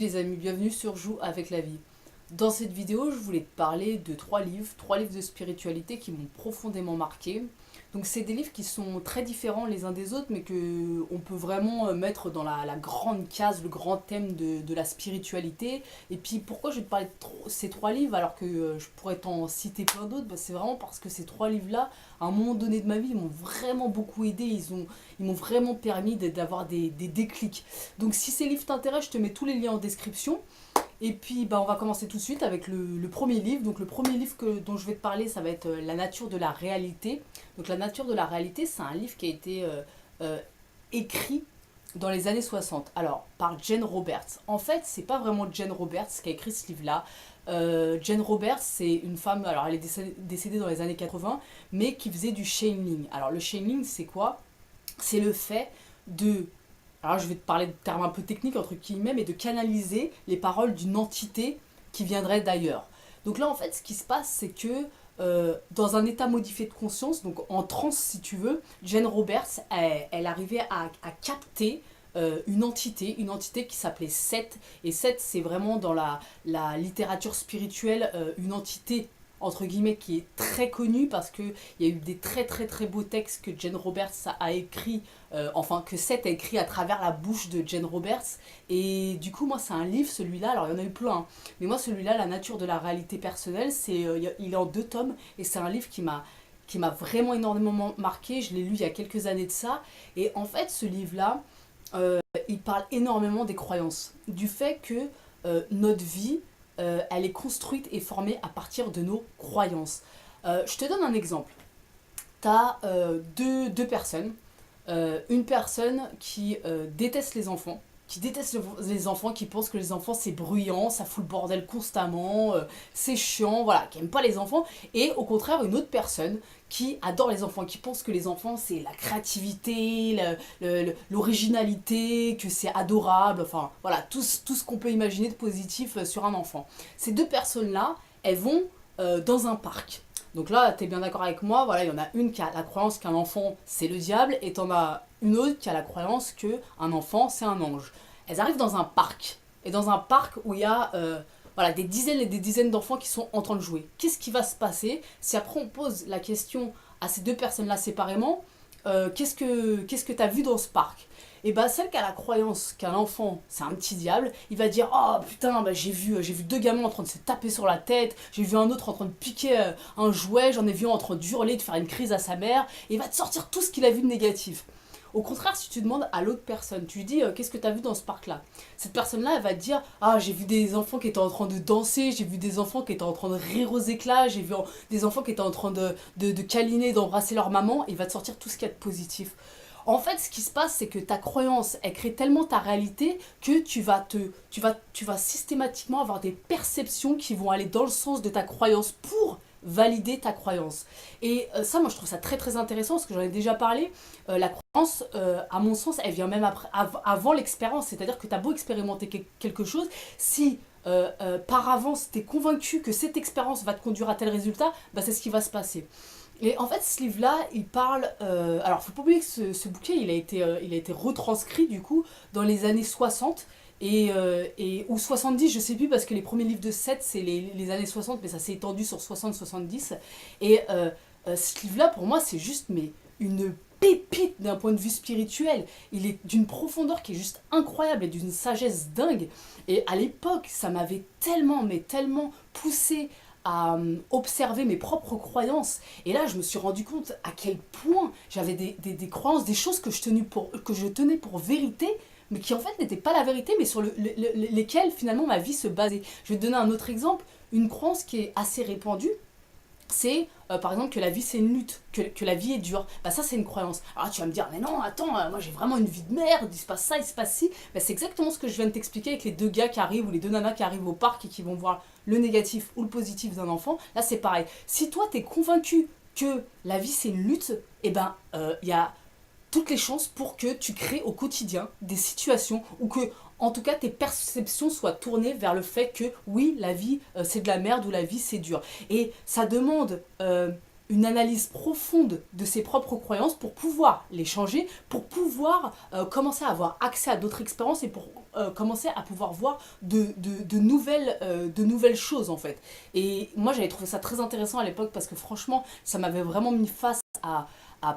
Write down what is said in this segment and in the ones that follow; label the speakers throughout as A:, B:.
A: Les amis, bienvenue sur Joue avec la vie. Dans cette vidéo, je voulais te parler de trois livres de spiritualité qui m'ont profondément marqué. Donc c'est des livres qui sont très différents les uns des autres, mais que on peut vraiment mettre dans la grande case, le grand thème de la spiritualité. Et puis pourquoi je vais te parler de ces trois livres alors que je pourrais t'en citer plein d'autres, c'est vraiment parce que ces trois livres-là, à un moment donné de ma vie, ils m'ont vraiment beaucoup aidé, ils m'ont vraiment permis d'avoir des déclics. Donc si ces livres t'intéressent, je te mets tous les liens en description. Et puis on va commencer tout de suite avec le premier livre. Donc le premier livre dont je vais te parler, ça va être La nature de la réalité. Donc La nature de la réalité, c'est un livre qui a été euh, écrit dans les années 60. Alors, par Jane Roberts. En fait, c'est pas vraiment Jane Roberts qui a écrit ce livre-là. Jane Roberts, c'est une femme, alors elle est décédée dans les années 80, mais qui faisait du channeling. Alors le channeling, c'est quoi? C'est le fait de, alors je vais te parler de termes un peu techniques entre guillemets, mais de canaliser les paroles d'une entité qui viendrait d'ailleurs. Donc là, en fait, ce qui se passe, c'est que dans un état modifié de conscience, donc en transe si tu veux, Jane Roberts, elle arrivait à capter une entité qui s'appelait Seth. Et Seth, c'est vraiment dans la littérature spirituelle une entité entre guillemets qui est très connue parce qu'il y a eu des très très très beaux textes que Jane Roberts a écrit, enfin que Seth a écrit à travers la bouche de Jane Roberts. Et du coup, moi, c'est un livre, celui-là, alors il y en a eu plein, hein, mais moi, celui-là, La nature de la réalité personnelle, il est en 2 tomes et c'est un livre qui m'a vraiment énormément marqué. Je l'ai lu il y a quelques années de ça. Et en fait, ce livre-là, il parle énormément des croyances, du fait que notre vie, elle est construite et formée à partir de nos croyances. Je te donne un exemple. Tu as deux personnes. Une personne qui déteste les enfants, qui déteste les enfants, qui pense que les enfants c'est bruyant, ça fout le bordel constamment, c'est chiant, voilà, qui aime pas les enfants. Et au contraire, une autre personne qui adore les enfants, qui pense que les enfants c'est la créativité, l'originalité, que c'est adorable, enfin voilà, tout ce qu'on peut imaginer de positif sur un enfant. Ces deux personnes-là, elles vont dans un parc. Donc là, tu es bien d'accord avec moi, voilà, il y en a une qui a la croyance qu'un enfant c'est le diable et t'en as une autre qui a la croyance qu'un enfant c'est un ange. Elles arrivent dans un parc, et dans un parc où il y a voilà, des dizaines et des dizaines d'enfants qui sont en train de jouer. Qu'est-ce qui va se passer si après on pose la question à ces deux personnes-là séparément, qu'est-ce que tu as vu dans ce parc? Et bah celle qui a la croyance qu'un enfant c'est un petit diable, il va dire oh putain bah, j'ai vu deux gamins en train de se taper sur la tête, j'ai vu un autre en train de piquer un jouet, j'en ai vu un en train d'hurler, de faire une crise à sa mère, et il va te sortir tout ce qu'il a vu de négatif. Au contraire, si tu demandes à l'autre personne, tu lui dis qu'est-ce que tu as vu dans ce parc-là? Cette personne-là, elle va te dire ah, j'ai vu des enfants qui étaient en train de danser, j'ai vu des enfants qui étaient en train de rire aux éclats, j'ai vu des enfants qui étaient en train de câliner, d'embrasser leur maman, et il va te sortir tout ce qu'il y a de positif. En fait, ce qui se passe, c'est que ta croyance, elle crée tellement ta réalité que tu vas systématiquement avoir des perceptions qui vont aller dans le sens de ta croyance pour valider ta croyance. Et ça, moi, je trouve ça très très intéressant parce que j'en ai déjà parlé. La croyance, à mon sens, elle vient même avant l'expérience. C'est-à-dire que tu as beau expérimenter quelque chose, si par avance tu es convaincu que cette expérience va te conduire à tel résultat, bah, c'est ce qui va se passer. Et en fait, ce livre-là, il parle. Alors, faut pas oublier que ce bouquin, il a été retranscrit du coup dans les années 60 ou 70, je sais plus, parce que les premiers livres de Seth, c'est les années 60, mais ça s'est étendu sur 60-70. Et ce livre-là, pour moi, c'est juste mais une pépite d'un point de vue spirituel. Il est d'une profondeur qui est juste incroyable et d'une sagesse dingue. Et à l'époque, ça m'avait tellement, mais tellement poussé à observer mes propres croyances. Et là, je me suis rendu compte à quel point j'avais des croyances, des choses que je tenais pour vérité, mais qui en fait n'étaient pas la vérité, mais sur lesquelles finalement ma vie se basait. Je vais te donner un autre exemple. Une croyance qui est assez répandue, c'est par exemple que la vie c'est une lutte, que la vie est dure. Bah ça c'est une croyance. Alors tu vas me dire mais non attends, moi j'ai vraiment une vie de merde, il se passe ça, il se passe ci. Bah, c'est exactement ce que je viens de t'expliquer avec les deux gars qui arrivent ou les deux nanas qui arrivent au parc et qui vont voir le négatif ou le positif d'un enfant. Là c'est pareil. Si toi t'es convaincu que la vie c'est une lutte, et ben il y a toutes les chances pour que tu crées au quotidien des situations où que, en tout cas, tes perceptions soient tournées vers le fait que oui, la vie c'est de la merde ou la vie c'est dur. Et ça demande une analyse profonde de ses propres croyances pour pouvoir les changer, pour pouvoir commencer à avoir accès à d'autres expériences et pour commencer à pouvoir voir de nouvelles choses en fait. Et moi j'avais trouvé ça très intéressant à l'époque parce que franchement ça m'avait vraiment mis face à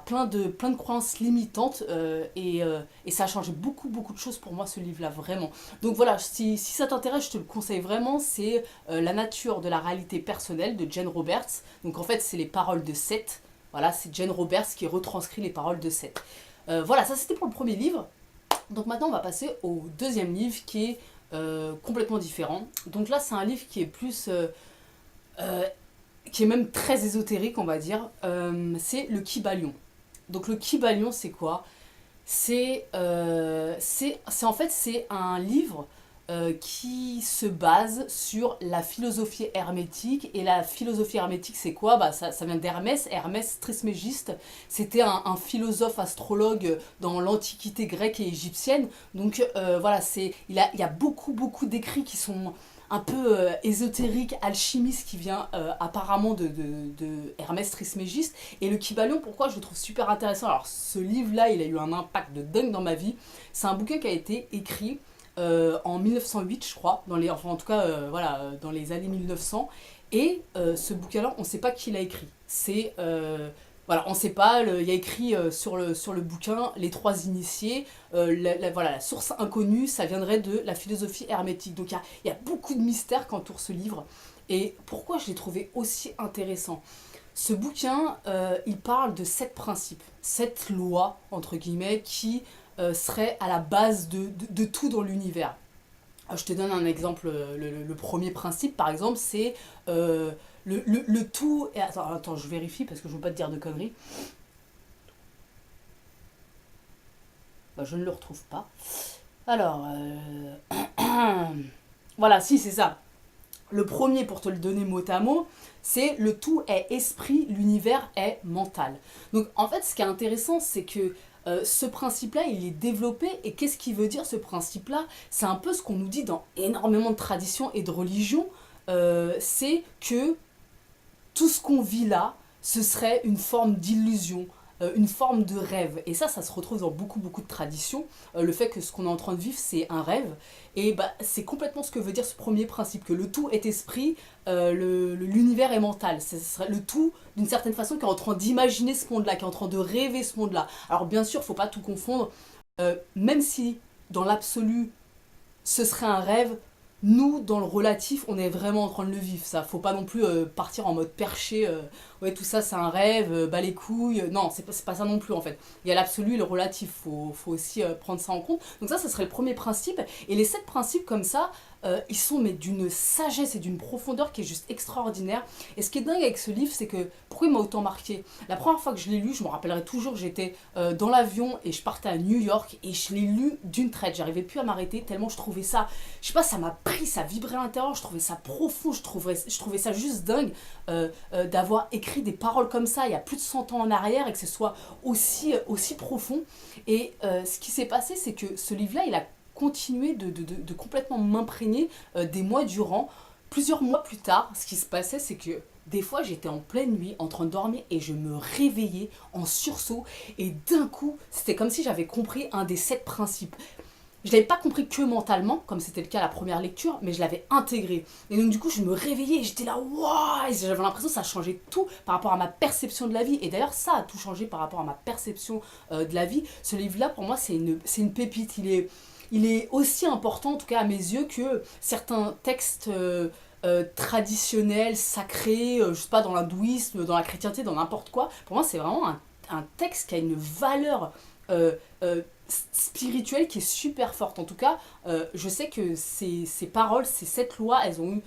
A: plein de croyances limitantes et ça a changé beaucoup de choses pour moi ce livre-là, vraiment. Donc voilà, si ça t'intéresse, je te le conseille vraiment, c'est La nature de la réalité personnelle de Jane Roberts. Donc en fait, c'est les paroles de Seth. Voilà, c'est Jane Roberts qui retranscrit les paroles de Seth. Voilà, ça c'était pour le premier livre. Donc maintenant, on va passer au deuxième livre qui est complètement différent. Donc là, c'est un livre qui est plus... euh, qui est même très ésotérique, on va dire. C'est le Kybalion. Donc le Kybalion, c'est quoi? En fait c'est un livre qui se base sur la philosophie hermétique. Et la philosophie hermétique, c'est quoi? Bah, ça vient d'Hermès, Hermès Trismégiste. C'était un philosophe astrologue dans l'Antiquité grecque et égyptienne. Donc voilà, il y a beaucoup d'écrits qui sont un peu ésotérique, alchimiste qui vient apparemment de Hermès Trismégiste. Et le Kybalion, pourquoi je le trouve super intéressant? Alors ce livre-là, il a eu un impact de dingue dans ma vie. C'est un bouquin qui a été écrit en 1908, je crois, enfin en tout cas dans les années 1900. Et ce bouquin-là, on ne sait pas qui l'a écrit. Voilà, on ne sait pas, il y a écrit sur le bouquin les trois initiés, voilà, la source inconnue, ça viendrait de la philosophie hermétique. Donc il y a beaucoup de mystères qu'entoure ce livre. Et pourquoi je l'ai trouvé aussi intéressant? Ce bouquin, il parle de 7 principes, 7 lois, entre guillemets, qui seraient à la base de tout dans l'univers. Je te donne un exemple, le premier principe par exemple, c'est le tout... Et attends, je vérifie parce que je ne veux pas te dire de conneries. Bah, je ne le retrouve pas. Alors, voilà, si c'est ça. Le premier, pour te le donner mot à mot, c'est le tout est esprit, l'univers est mental. Donc en fait, ce qui est intéressant, c'est que ce principe-là, il est développé. Et qu'est-ce qui veut dire ce principe-là? C'est un peu ce qu'on nous dit dans énormément de traditions et de religions. C'est que tout ce qu'on vit là, ce serait une forme d'illusion, une forme de rêve. Et ça se retrouve dans beaucoup de traditions. Le fait que ce qu'on est en train de vivre, c'est un rêve. Et bah, c'est complètement ce que veut dire ce premier principe, que le tout est esprit, l'univers est mental. Ce serait le tout, d'une certaine façon, qui est en train d'imaginer ce monde-là, qui est en train de rêver ce monde-là. Alors bien sûr, il ne faut pas tout confondre. Même si, dans l'absolu, ce serait un rêve, nous, dans le relatif, on est vraiment en train de le vivre. Ça, faut pas non plus partir en mode perché. Ouais, tout ça, c'est un rêve, bas les couilles. Non, c'est pas ça non plus en fait. Il y a l'absolu et le relatif. Faut aussi prendre ça en compte. Donc ça serait le premier principe. Et les 7 principes comme ça, ils sont mais d'une sagesse et d'une profondeur qui est juste extraordinaire. Et ce qui est dingue avec ce livre, c'est que pourquoi il m'a autant marqué? La première fois que je l'ai lu, je me rappellerai toujours, j'étais dans l'avion et je partais à New York et je l'ai lu d'une traite. J'arrivais plus à m'arrêter tellement je trouvais ça, je sais pas, ça m'a pris, ça vibrait à l'intérieur, je trouvais ça profond, je trouvais ça juste dingue d'avoir écrit des paroles comme ça il y a plus de 100 ans en arrière et que ce soit aussi profond. Et ce qui s'est passé, c'est que ce livre-là, il a continué de complètement m'imprégner des mois durant. Plusieurs mois plus tard, ce qui se passait, c'est que des fois, j'étais en pleine nuit, en train de dormir, et je me réveillais en sursaut. Et d'un coup, c'était comme si j'avais compris un des 7 principes. Je ne l'avais pas compris que mentalement, comme c'était le cas à la première lecture, mais je l'avais intégré. Et donc du coup, je me réveillais et j'étais là, waouh! J'avais l'impression que ça changeait tout par rapport à ma perception de la vie. Et d'ailleurs, ça a tout changé par rapport à ma perception de la vie. Ce livre-là, pour moi, c'est une pépite. Il est aussi important, en tout cas à mes yeux, que certains textes traditionnels, sacrés, je sais pas, dans l'hindouisme, dans la chrétienté, dans n'importe quoi. Pour moi, c'est vraiment un texte qui a une valeur euh, euh, spirituelle qui est super forte. En tout cas, je sais que ces paroles, ces 7 lois, elles ont eu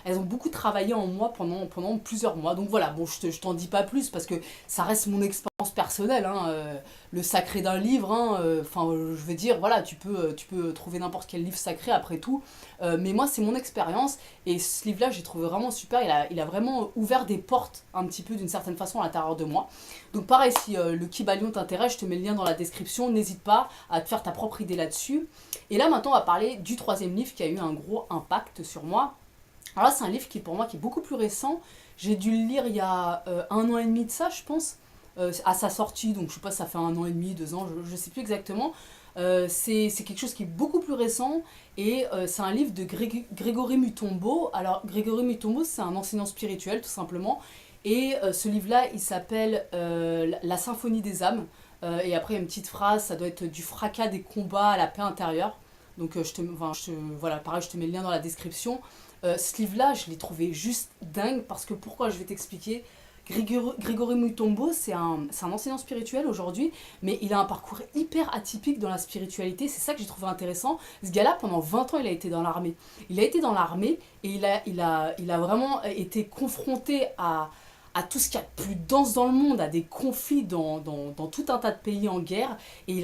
A: elles ont beaucoup travaillé en moi pendant plusieurs mois. Donc voilà, bon, je t'en dis pas plus parce que ça reste mon expérience personnelle, hein, le sacré d'un livre, hein, enfin, je veux dire, voilà, tu peux trouver n'importe quel livre sacré après tout, mais moi, c'est mon expérience, et ce livre-là, j'ai trouvé vraiment super, il a vraiment ouvert des portes, un petit peu, d'une certaine façon, à l'intérieur de moi. Donc pareil, si le Kybalion t'intéresse, je te mets le lien dans la description, n'hésite pas à te faire ta propre idée là-dessus. Et là, maintenant, on va parler du troisième livre qui a eu un gros impact sur moi. Alors là, c'est un livre qui, pour moi, qui est beaucoup plus récent. J'ai dû le lire il y a 1 an et demi de ça, je pense, à sa sortie. Donc, je sais pas, ça fait 1 an et demi, 2 ans, je sais plus exactement. C'est quelque chose qui est beaucoup plus récent et c'est un livre de Grégory Mutombo. Alors, Grégory Mutombo, c'est un enseignant spirituel, tout simplement. Et ce livre-là, il s'appelle La symphonie des âmes. Et après, il y a une petite phrase, ça doit être du fracas des combats à la paix intérieure. Donc, voilà, pareil, je te mets le lien dans la description. Ce livre-là, je l'ai trouvé juste dingue parce que pourquoi je vais t'expliquer. Grégory Mutombo, c'est un enseignant spirituel aujourd'hui, mais il a un parcours hyper atypique dans la spiritualité. C'est ça que j'ai trouvé intéressant. Ce gars-là, pendant 20 ans, il a été dans l'armée. Il a été dans l'armée et il a vraiment été confronté à tout ce qu'il y a de plus dense dans le monde, à des conflits dans tout un tas de pays en guerre. Et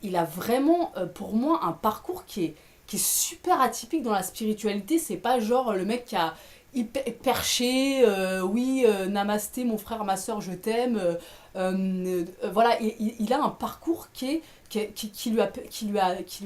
A: il a vraiment, pour moi, un parcours qui est super atypique dans la spiritualité. C'est pas genre le mec qui a hyper perché, oui, namasté, mon frère, ma soeur, je t'aime. Voilà, il a un parcours qui lui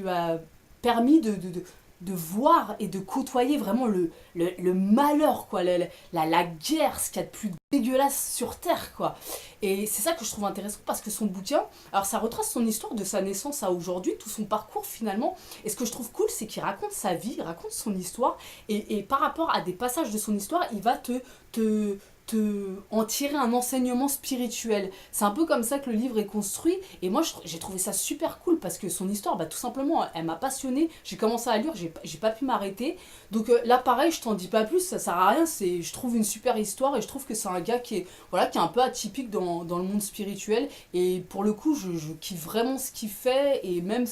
A: a permis de voir et de côtoyer vraiment le malheur, quoi, la guerre, ce qu'il y a de plus dégueulasse sur Terre, quoi. Et c'est ça que je trouve intéressant parce que son bouquin, alors ça retrace son histoire de sa naissance à aujourd'hui, tout son parcours finalement. Et ce que je trouve cool, c'est qu'il raconte sa vie, il raconte son histoire, et par rapport à des passages de son histoire, il va te en tirer un enseignement spirituel. C'est un peu comme ça que le livre est construit et moi j'ai trouvé ça super cool parce que son histoire, bah, tout simplement, elle m'a passionnée. J'ai commencé à lire, j'ai pas pu m'arrêter. Donc là pareil, je t'en dis pas plus, ça sert à rien, je trouve une super histoire et je trouve que c'est un gars qui est un peu atypique dans le monde spirituel et pour le coup je kiffe vraiment ce qu'il fait et même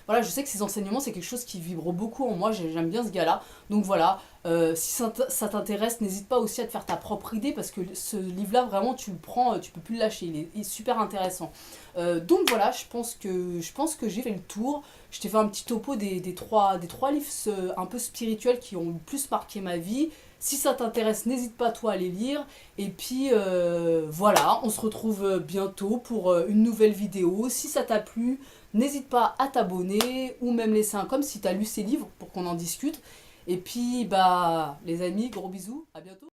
A: voilà, je sais que ses enseignements c'est quelque chose qui vibre beaucoup en moi, j'aime bien ce gars-là. Donc voilà, si ça t'intéresse, n'hésite pas aussi à te faire ta propre idée parce que ce livre-là, vraiment, tu le prends, tu peux plus le lâcher, il est super intéressant. Donc voilà, je pense que j'ai fait le tour. Je t'ai fait un petit topo des trois livres un peu spirituels qui ont le plus marqué ma vie. Si ça t'intéresse, n'hésite pas toi à les lire. Et puis voilà, on se retrouve bientôt pour une nouvelle vidéo. Si ça t'a plu, n'hésite pas à t'abonner ou même laisser un com si t'as lu ces livres pour qu'on en discute. Et puis, bah, les amis, gros bisous, à bientôt.